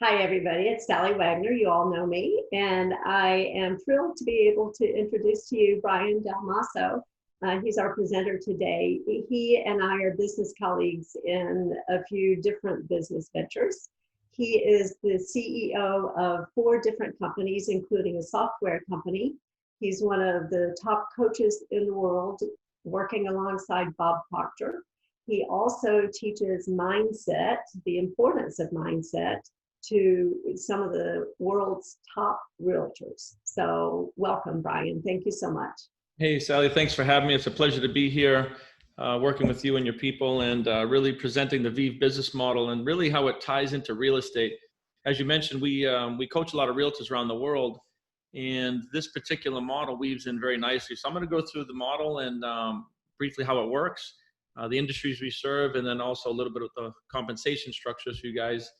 Hi, everybody. It's Sally Wagner. You all know me, and I am thrilled to be able to introduce to you Brian Dalmasso. He's our presenter today. He and I are business colleagues in a few different business ventures. He is the CEO of 4 different companies, including a software company. He's one of the top coaches in the world, working alongside Bob Proctor. He also teaches mindset, the importance of mindset, to some of the world's top realtors. So welcome, Brian. Thank you so much. Hey, Sally, thanks for having me. It's a pleasure to be here working with you and your people and really presenting the VIV business model and really how it ties into real estate. As you mentioned, we coach a lot of realtors around the world, and this particular model weaves in very nicely. So I'm going to go through the model and briefly how it works, the industries we serve, and then also a little bit of the compensation structure so you guys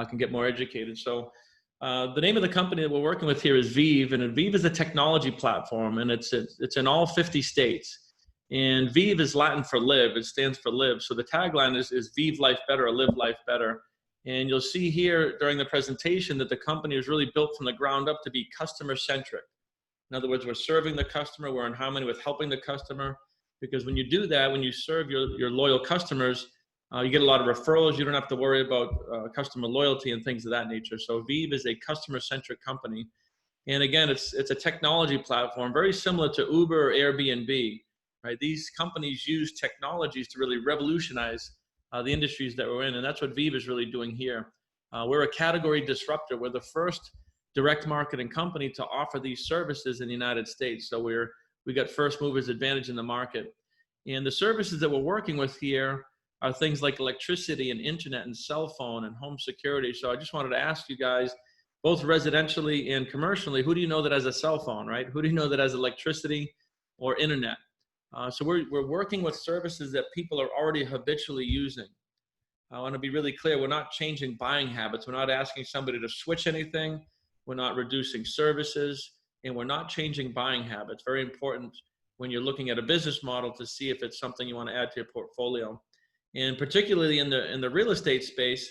can get more educated. So the name of the company that we're working with here is VIV, and VIV is a technology platform, and it's in all 50 states. And VIV is Latin for live. It stands for live. So the tagline is Vive Life Better or Live Life Better. And you'll see here during the presentation that the company is really built from the ground up to be customer centric. In other words, we're serving the customer. We're in harmony with helping the customer, because when you do that, when you serve your loyal customers, you get a lot of referrals. You don't have to worry about customer loyalty and things of that nature. So VIV is a customer-centric company. And again, it's a technology platform, very similar to Uber or Airbnb, right? These companies use technologies to really revolutionize the industries that we're in. And that's what VIV is really doing here. We're a category disruptor. We're the first direct marketing company to offer these services in the United States. So we got first movers advantage in the market. And the services that we're working with here are things like electricity and internet and cell phone and home security. So I just wanted to ask you guys, both residentially and commercially, who do you know that has a cell phone, right? Who do you know that has electricity or internet? So we're working with services that people are already habitually using. I want to be really clear. We're not changing buying habits. We're not asking somebody to switch anything. We're not reducing services, and we're not changing buying habits. Very important when you're looking at a business model to see if it's something you want to add to your portfolio. And particularly in the real estate space,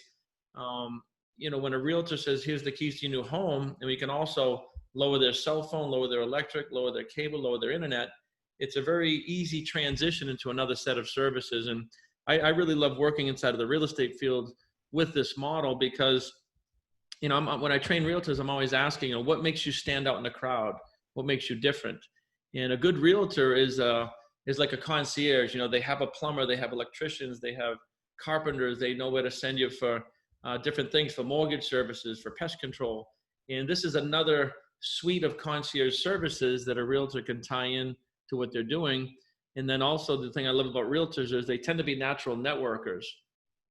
when a realtor says, here's the keys to your new home, and we can also lower their cell phone, lower their electric, lower their cable, lower their internet, it's a very easy transition into another set of services. And I really love working inside of the real estate field with this model because, when I train realtors, I'm always asking, what makes you stand out in the crowd? What makes you different? And a good realtor is like a concierge. They have a plumber, they have electricians, they have carpenters, they know where to send you for different things, for mortgage services, for pest control. And this is another suite of concierge services that a realtor can tie in to what they're doing. And then also the thing I love about realtors is they tend to be natural networkers,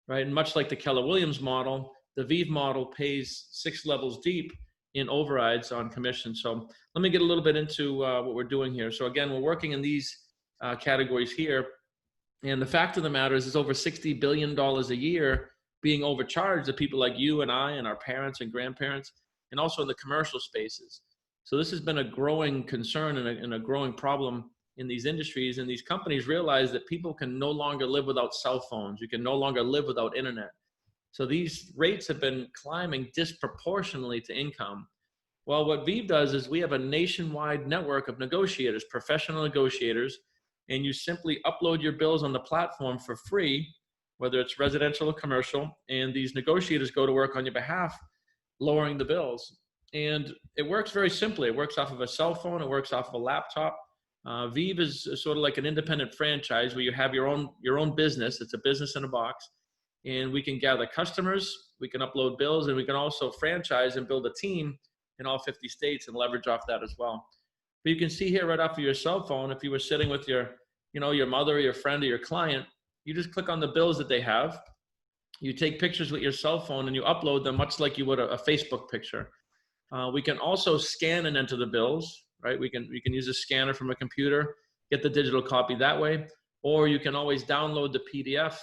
right? And much like the Keller Williams model, the VIV model pays 6 levels deep in overrides on commission. So let me get a little bit into what we're doing here. So again, we're working in these categories here. And the fact of the matter is over $60 billion a year being overcharged to people like you and I and our parents and grandparents, and also in the commercial spaces. So this has been a growing concern and a growing problem in these industries. And these companies realize that people can no longer live without cell phones. You can no longer live without internet. So these rates have been climbing disproportionately to income. Well, what VIV does is we have a nationwide network of negotiators, professional negotiators, and you simply upload your bills on the platform for free, whether it's residential or commercial, and these negotiators go to work on your behalf, lowering the bills. And it works very simply. It works off of a cell phone. It works off of a laptop. VIV is sort of like an independent franchise where you have your own business. It's a business in a box. And we can gather customers, we can upload bills, and we can also franchise and build a team in all 50 states and leverage off that as well. But you can see here right off of your cell phone, if you were sitting with your mother or your friend or your client, you just click on the bills that they have. You take pictures with your cell phone and you upload them much like you would a Facebook picture. We can also scan and enter the bills, right? We can use a scanner from a computer, get the digital copy that way, or you can always download the PDF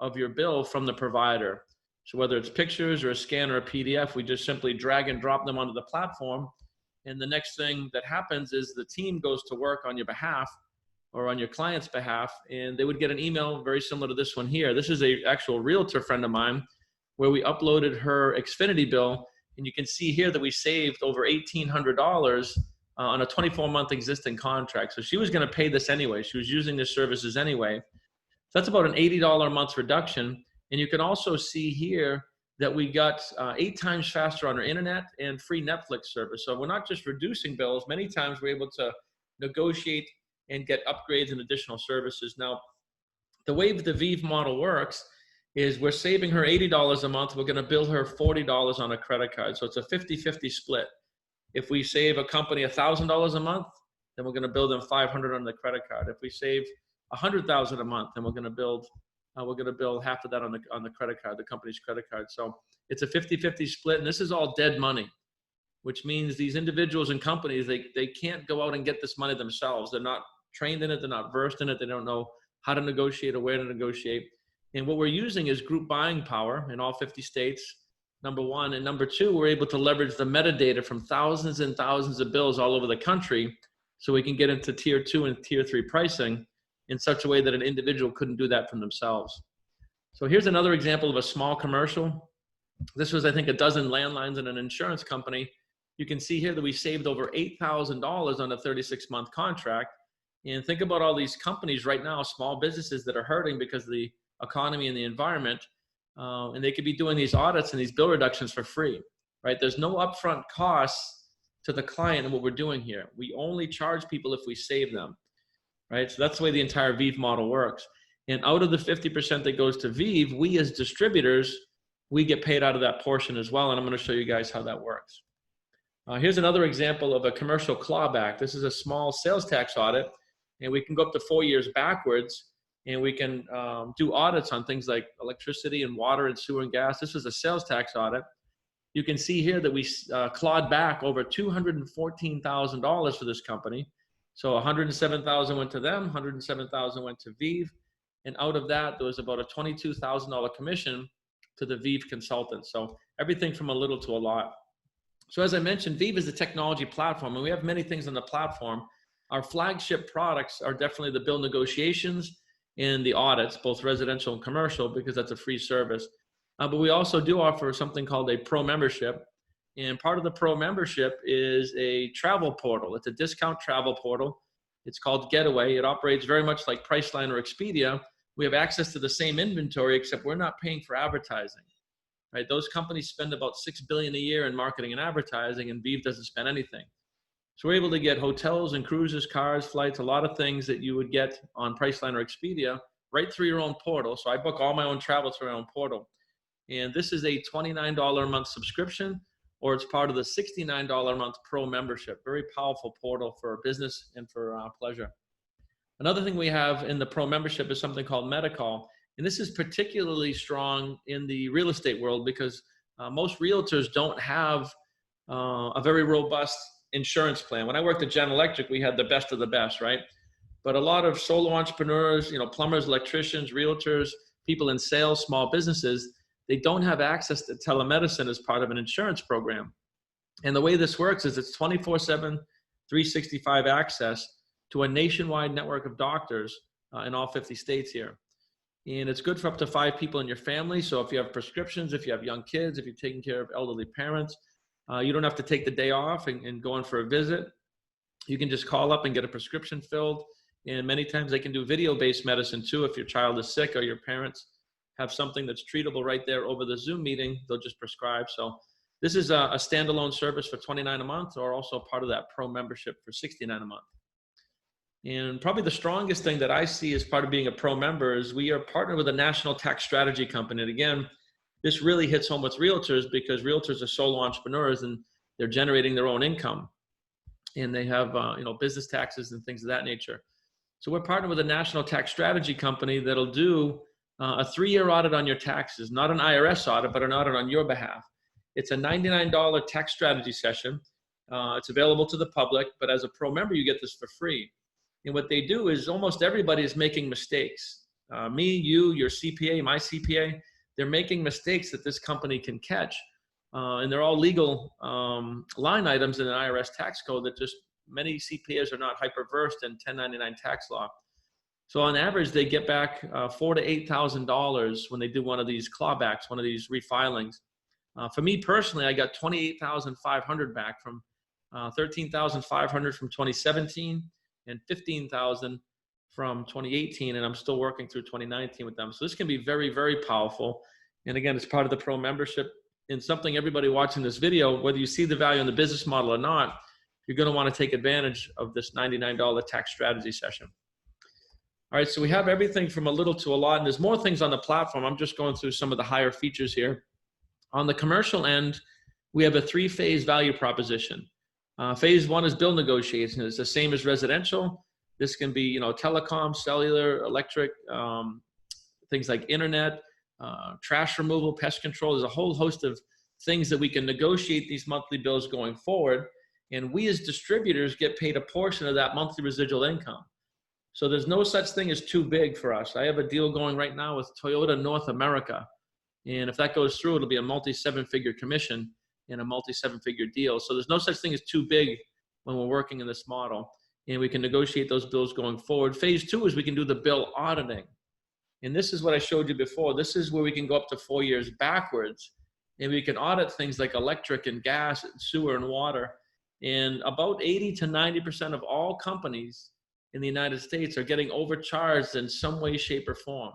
of your bill from the provider. So whether it's pictures or a scan or a PDF, we just simply drag and drop them onto the platform. And the next thing that happens is the team goes to work on your behalf or on your client's behalf, and they would get an email very similar to this one here. This is a actual realtor friend of mine where we uploaded her Xfinity bill. And you can see here that we saved over $1,800 on a 24-month existing contract. So she was going to pay this anyway. She was using the services anyway. So that's about an $80 a month reduction. And you can also see here that we got 8 times faster on our internet and free Netflix service. So we're not just reducing bills. Many times we're able to negotiate and get upgrades and additional services. Now, the way the VIV model works is we're saving her $80 a month. We're going to bill her $40 on a credit card. So it's a 50-50 split. If we save a company $1,000 a month, then we're going to bill them $500 on the credit card. If we save $100,000 a month, then we're going to bill half of that on the credit card, the company's credit card. So it's a 50-50 split, and this is all dead money, which means these individuals and companies, they can't go out and get this money themselves. They're not trained in it. They're not versed in it. They don't know how to negotiate or where to negotiate. And what we're using is group buying power in all 50 states, number one. And number two, we're able to leverage the metadata from thousands and thousands of bills all over the country so we can get into tier 2 and tier 3 pricing in such a way that an individual couldn't do that from themselves. So here's another example of a small commercial. This was, I think, a dozen landlines in an insurance company. You can see here that we saved over $8,000 on a 36-month contract. And think about all these companies right now, small businesses that are hurting because of the economy and the environment, and they could be doing these audits and these bill reductions for free, right? There's no upfront costs to the client in what we're doing here. We only charge people if we save them, right? So that's the way the entire VIV model works. And out of the 50% that goes to VIV, we as distributors, we get paid out of that portion as well. And I'm going to show you guys how that works. Here's another example of a commercial clawback. This is a small sales tax audit, and we can go up to 4 years backwards, and we can do audits on things like electricity and water and sewer and gas. This is a sales tax audit. You can see here that we clawed back over $214,000 for this company. So $107,000 went to them, $107,000 went to VIV, and out of that, there was about a $22,000 commission to the VIV consultant. So everything from a little to a lot. So as I mentioned, VIV is a technology platform, and we have many things on the platform. Our flagship products are definitely the bill negotiations and the audits, both residential and commercial, because that's a free service. But we also do offer something called a pro membership. And part of the pro membership is a travel portal. It's a discount travel portal. It's called Getaway. It operates very much like Priceline or Expedia. We have access to the same inventory, except we're not paying for advertising, right? Those companies spend about $6 billion a year in marketing and advertising, and VIV doesn't spend anything. So we're able to get hotels and cruises, cars, flights, a lot of things that you would get on Priceline or Expedia right through your own portal. So I book all my own travel through my own portal. And this is a $29 a month subscription, or it's part of the $69 a month pro membership. Very powerful portal for business and for pleasure. Another thing we have in the pro membership is something called Medical. And this is particularly strong in the real estate world because most realtors don't have a very robust insurance plan. When I worked at General Electric, we had the best of the best, right? But a lot of solo entrepreneurs, plumbers, electricians, realtors, people in sales, small businesses, they don't have access to telemedicine as part of an insurance program. And the way this works is it's 24/7, 365 access to a nationwide network of doctors in all 50 states here. And it's good for up to 5 people in your family. So if you have prescriptions, if you have young kids, if you're taking care of elderly parents, you don't have to take the day off and go in for a visit. You can just call up and get a prescription filled. And many times they can do video-based medicine too. If your child is sick or your parents have something that's treatable right there over the Zoom meeting, they'll just prescribe. So this is a standalone service for $29 a month, or also part of that pro membership for $69 a month. And probably the strongest thing that I see as part of being a pro member is we are partnered with a national tax strategy company. And again, this really hits home with realtors because realtors are solo entrepreneurs and they're generating their own income. And they have business taxes and things of that nature. So we're partnered with a national tax strategy company that'll do a 3-year audit on your taxes, not an IRS audit, but an audit on your behalf. It's a $99 tax strategy session. It's available to the public, but as a pro member, you get this for free. And what they do is almost everybody is making mistakes. Me, you, your CPA, my CPA, they're making mistakes that this company can catch. And they're all legal line items in an IRS tax code that just many CPAs are not hyper-versed in 1099 tax law. So on average, they get back $4,000 to $8,000 when they do one of these clawbacks, one of these refilings. For me personally, I got $28,500 back from $13,500 from 2017 and $15,000 from 2018, and I'm still working through 2019 with them. So this can be very, very powerful. And again, it's part of the pro membership, and something everybody watching this video, whether you see the value in the business model or not, you're going to want to take advantage of this $99 tax strategy session. All right, so we have everything from a little to a lot, and there's more things on the platform. I'm just going through some of the higher features here. On the commercial end, we have a 3-phase value proposition. Phase 1 is bill negotiation. It's the same as residential. This can be, telecom, cellular, electric, things like internet, trash removal, pest control. There's a whole host of things that we can negotiate these monthly bills going forward. And we as distributors get paid a portion of that monthly residual income. So there's no such thing as too big for us. I have a deal going right now with Toyota North America. And if that goes through, it'll be a multi-7-figure commission and a multi-7-figure deal. So there's no such thing as too big when we're working in this model. And we can negotiate those bills going forward. Phase 2 is we can do the bill auditing. And this is what I showed you before. This is where we can go up to 4 years backwards. And we can audit things like electric and gas and sewer and water. And about 80 to 90% of all companies in the United States are getting overcharged in some way, shape, or form.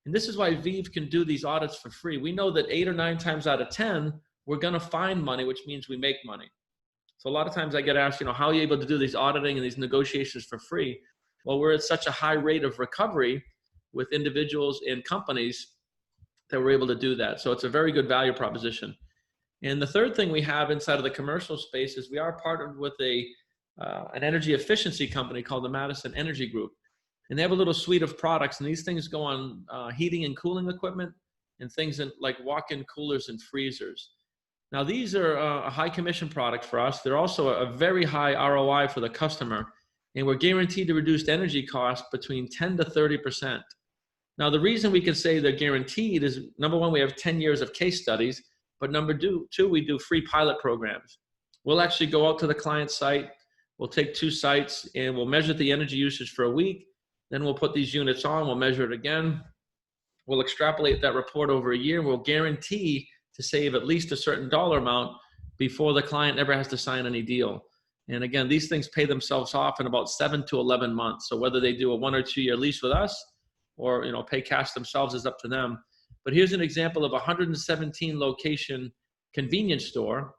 And this is why VIV can do these audits for free. We know that 8 or 9 times out of 10, we're going to find money, which means we make money. So a lot of times I get asked, how are you able to do these auditing and these negotiations for free? Well, we're at such a high rate of recovery with individuals and companies that we're able to do that. So it's a very good value proposition. And the third thing we have inside of the commercial space is we are partnered with an energy efficiency company called the Madison Energy Group. And they have a little suite of products, and these things go on heating and cooling equipment and things like walk-in coolers and freezers. Now, these are a high commission product for us. They're also a very high ROI for the customer, and we're guaranteed to reduce energy costs between 10 to 30%. Now, the reason we can say they're guaranteed is, number one, we have 10 years of case studies, but number two, we do free pilot programs. We'll actually go out to the client site, we'll take 2 sites, and we'll measure the energy usage for a week. Then we'll put these units on, we'll measure it again. We'll extrapolate that report over a year. We'll guarantee to save at least a certain dollar amount before the client ever has to sign any deal. And again, these things pay themselves off in about 7 to 11 months. So whether they do a 1 or 2 year lease with us or pay cash themselves is up to them. But here's an example of a 117 location convenience store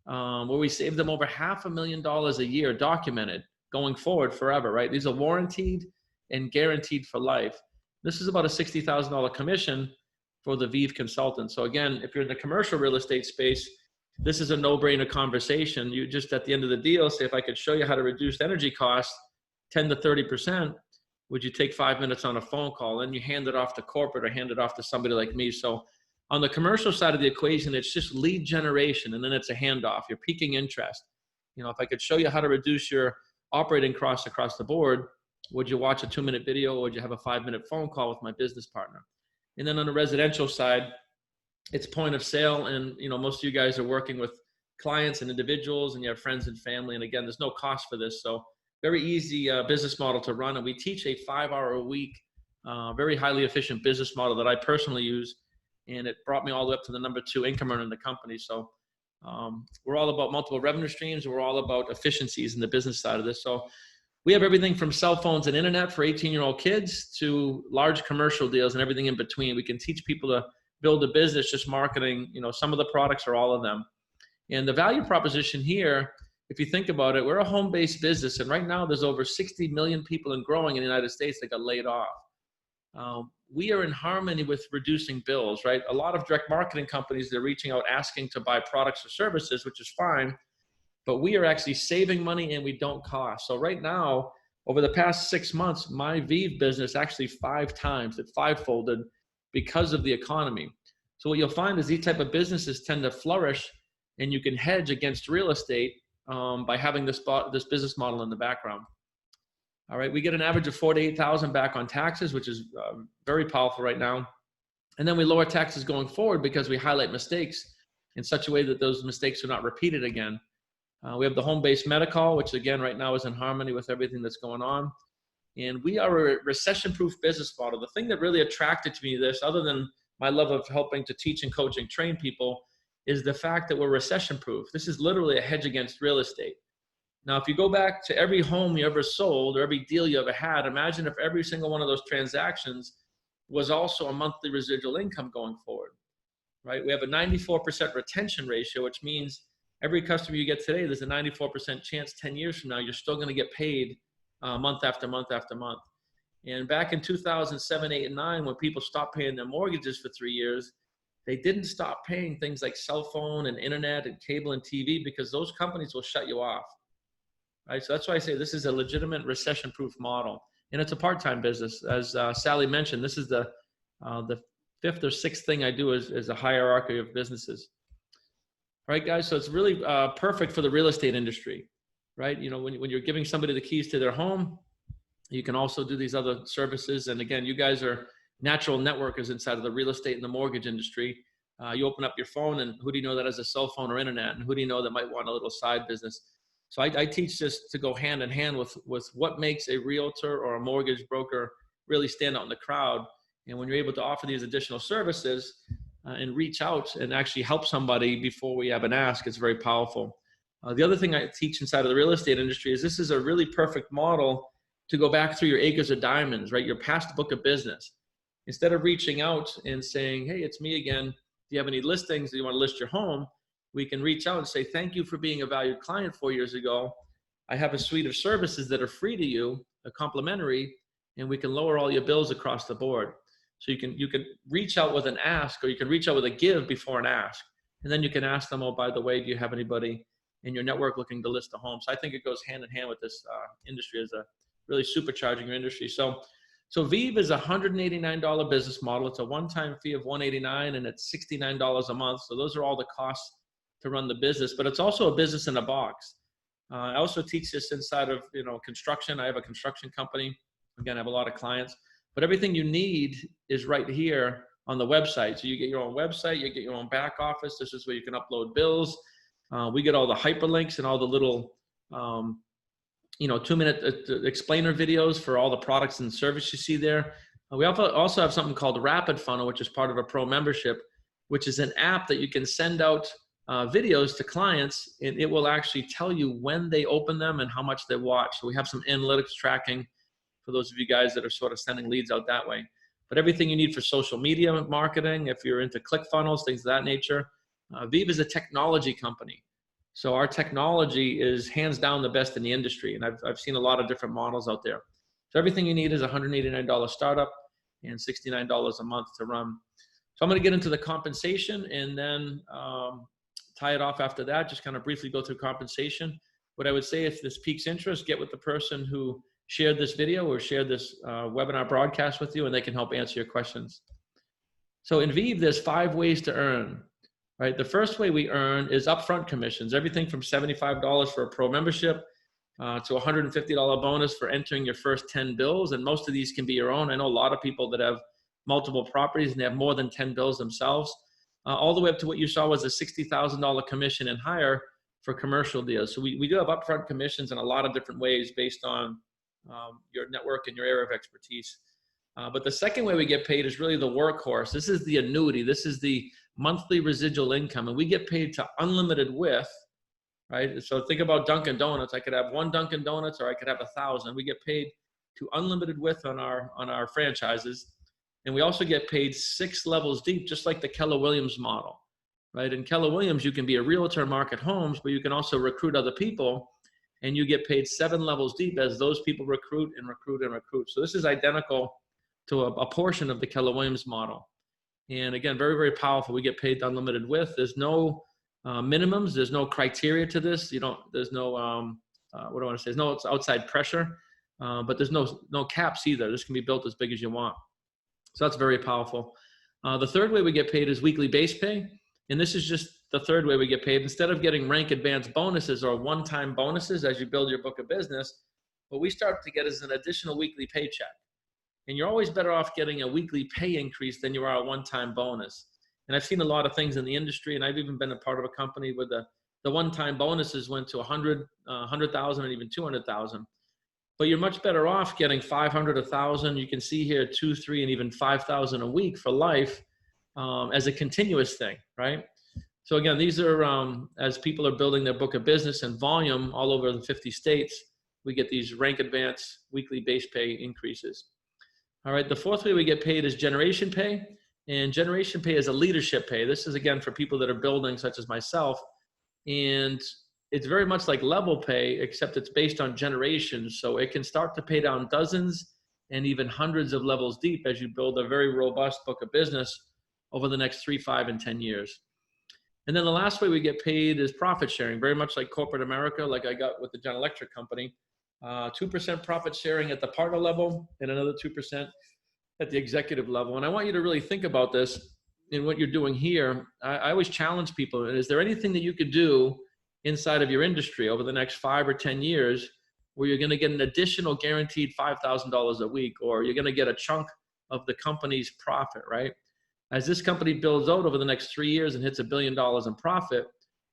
where we save them over $500,000 a year documented going forward forever, right? These are warranted and guaranteed for life. This is about a $60,000 commission for the VIV consultant. So again, if you're in the commercial real estate space, this is a no-brainer conversation. You just, at the end of the deal, say, if I could show you how to reduce energy costs 10 to 30%, would you take 5 minutes on a phone call? And you hand it off to corporate or hand it off to somebody like me. So on the commercial side of the equation, it's just lead generation, and then it's a handoff. You're piquing interest. If I could show you how to reduce your operating costs across the board, would you watch a 2-minute video, or would you have a 5-minute phone call with my business partner? And then on the residential side, it's point of sale. And, most of you guys are working with clients and individuals, and you have friends and family. And again, there's no cost for this. So very easy business model to run. And we teach a 5-hour-a-week, very highly efficient business model that I personally use. And it brought me all the way up to the number 2 income earner in the company. So we're all about multiple revenue streams. And we're all about efficiencies in the business side of this. So we have everything from cell phones and internet for 18-year-old kids to large commercial deals and everything in between. We can teach people to build a business just marketing, some of the products or all of them. And the value proposition here, if you think about it, we're a home-based business. And right now there's over 60 million people and growing in the United States that got laid off. We are in harmony with reducing bills, right? A lot of direct marketing companies, they're reaching out asking to buy products or services, which is fine. But we are actually saving money and we don't cost. So right now, over the past 6 months, my VIV business actually 5 times, it 5-folded because of the economy. So what you'll find is these type of businesses tend to flourish, and you can hedge against real estate by having this business model in the background. All right, we get an average of $48,000 back on taxes, which is very powerful right now. And then we lower taxes going forward because we highlight mistakes in such a way that those mistakes are not repeated again. We have the home-based medical, which again, right now is in harmony with everything that's going on. And we are a recession-proof business model. The thing that really attracted to me this, other than my love of helping to teach and coach and train people, is the fact that we're recession-proof. This is literally a hedge against real estate. Now, if you go back to every home you ever sold or every deal you ever had, imagine if every single one of those transactions was also a monthly residual income going forward, right? We have a 94% retention ratio, which means every customer you get today, there's a 94% chance 10 years from now, you're still going to get paid month after month after month. And back in 2007, 8, and 9, when people stopped paying their mortgages for 3 years, they didn't stop paying things like cell phone and internet and cable and TV because those companies will shut you off, right? So that's why I say this is a legitimate recession-proof model. And it's a part-time business. As Sally mentioned, this is the fifth or sixth thing I do is a hierarchy of businesses. All right, guys, so it's really perfect for the real estate industry, right? You know, when you're giving somebody the keys to their home, you can also do these other services. And again, you guys are natural networkers inside of the real estate and the mortgage industry. You open up your phone and who do you know that has a cell phone or internet? And who do you know that might want a little side business? So I teach this to go hand in hand with what makes a realtor or a mortgage broker really stand out in the crowd. And when you're able to offer these additional services and reach out and actually help somebody before we have an ask, it's very powerful. The other thing I teach inside of the real estate industry is this is a really perfect model to go back through your acres of diamonds, right? Your past book of business. Instead of reaching out and saying, hey, it's me again. Do you have any listings? Do you want to list your home? We can reach out and say, thank you for being a valued client 4 years ago. I have a suite of services that are free to you, complimentary, and we can lower all your bills across the board. So you can reach out with an ask, or you can reach out with a give before an ask. And then you can ask them, oh, by the way, do you have anybody in your network looking to list a home? So I think it goes hand in hand with this industry as a really supercharging your industry. So VIV is a $189 business model. It's a one-time fee of $189 and it's $69 a month. So those are all the costs to run the business, but it's also a business in a box. I also teach this inside of, construction. I have a construction company. Again, I have a lot of clients, but everything you need is right here on the website. So you get your own website, you get your own back office. This is where you can upload bills. We get all the hyperlinks and all the little, 2-minute explainer videos for all the products and service you see there. We also have something called Rapid Funnel, which is part of a pro membership, which is an app that you can send out videos to clients, and it will actually tell you when they open them and how much they watch. So we have some analytics tracking for those of you guys that are sort of sending leads out that way. But everything you need for social media marketing, if you're into ClickFunnels, things of that nature. VIV is a technology company. So our technology is hands down the best in the industry. And I've seen a lot of different models out there. So everything you need is a $189 startup and $69 a month to run. So I'm going to get into the compensation and then tie it off after that. Just kind of briefly go through compensation. What I would say, if this piques interest, get with the person who shared this video or shared this webinar broadcast with you, and they can help answer your questions. So in VIV, there's 5 ways to earn. Right, the first way we earn is upfront commissions, everything from $75 for a pro membership to a $150 bonus for entering your first 10 bills. And most of these can be your own. I know a lot of people that have multiple properties and they have more than 10 bills themselves, all the way up to what you saw was a $60,000 commission and higher for commercial deals. So we do have upfront commissions in a lot of different ways based on your network and your area of expertise. But the second way we get paid is really the workhorse. This is the annuity. This is the monthly residual income, and we get paid to unlimited with, right? So think about Dunkin' Donuts. I could have 1 Dunkin' Donuts or I could have 1,000. We get paid to unlimited with on our franchises. And we also get paid 6 levels deep, just like the Keller Williams model, right? In Keller Williams, you can be a realtor and market homes, but you can also recruit other people, and you get paid 7 levels deep as those people recruit and recruit and recruit. So this is identical to a portion of the Keller Williams model. And again, very, very powerful. We get paid unlimited with. There's no minimums. There's no criteria to this. There's no, what do I want to say? There's no outside pressure, but there's no caps either. This can be built as big as you want. So that's very powerful. The third way we get paid is weekly base pay. And this is just the third way we get paid. Instead of getting rank advance bonuses or one-time bonuses as you build your book of business, what we start to get is an additional weekly paycheck. And you're always better off getting a weekly pay increase than you are a one-time bonus. And I've seen a lot of things in the industry, and I've even been a part of a company where the one-time bonuses went to 100,000 and even 200,000. but you're much better off getting 500, 1,000. You can see here 2, 3, and even 5,000 a week for life as a continuous thing, right? So again, these are, as people are building their book of business and volume all over the 50 states, we get these rank advance weekly base pay increases. All right, the fourth way we get paid is generation pay. And generation pay is a leadership pay. This is, again, for people that are building, such as myself. And it's very much like level pay, except it's based on generations. So it can start to pay down dozens and even hundreds of levels deep as you build a very robust book of business over the next 3, 5, and 10 years. And then the last way we get paid is profit sharing, very much like corporate America, like I got with the General Electric company. 2% profit sharing at the partner level and another 2% at the executive level. And I want you to really think about this in what you're doing here. I always challenge people, is there anything that you could do inside of your industry over the next 5 or 10 years where you're going to get an additional guaranteed $5,000 a week, or you're going to get a chunk of the company's profit, right? As this company builds out over the next 3 years and hits $1 billion in profit,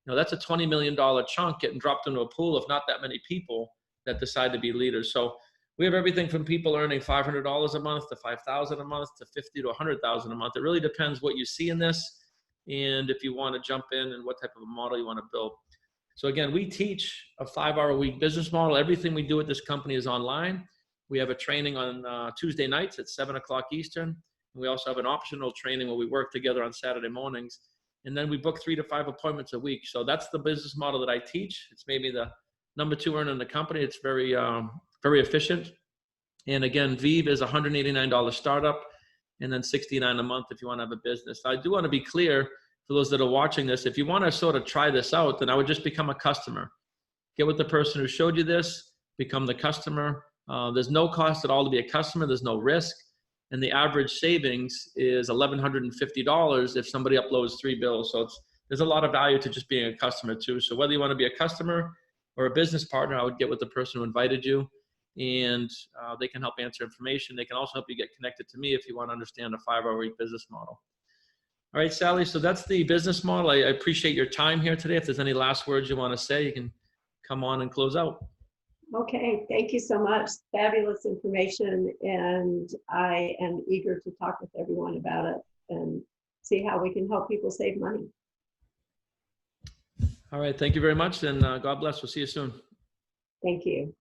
that's a $20 million chunk getting dropped into a pool of not that many people that decide to be leaders. So we have everything from people earning $500 a month to $5,000 a month to $50,000 to $100,000 a month. It really depends what you see in this and if you want to jump in and what type of a model you want to build. So again, we teach a 5-hour-a-week business model. Everything we do at this company is online. We have a training on Tuesday nights at 7 o'clock Eastern. We also have an optional training where we work together on Saturday mornings. And then we book 3 to 5 appointments a week. So that's the business model that I teach. It's maybe the number 2 earner in the company. It's very, very efficient. And again, VIV is $189 startup and then $69 a month if you want to have a business. I do want to be clear for those that are watching this. If you want to sort of try this out, then I would just become a customer. Get with the person who showed you this, become the customer. There's no cost at all to be a customer. There's no risk. And the average savings is $1,150 if somebody uploads 3 bills. So there's a lot of value to just being a customer too. So whether you want to be a customer or a business partner, I would get with the person who invited you, and they can help answer information. They can also help you get connected to me if you want to understand a 5-hour-a-week business model. All right, Sally, so that's the business model. I appreciate your time here today. If there's any last words you want to say, you can come on and close out. Okay, thank you so much. Fabulous information, and I am eager to talk with everyone about it and see how we can help people save money. All right, thank you very much, and God bless. We'll see you soon. Thank you.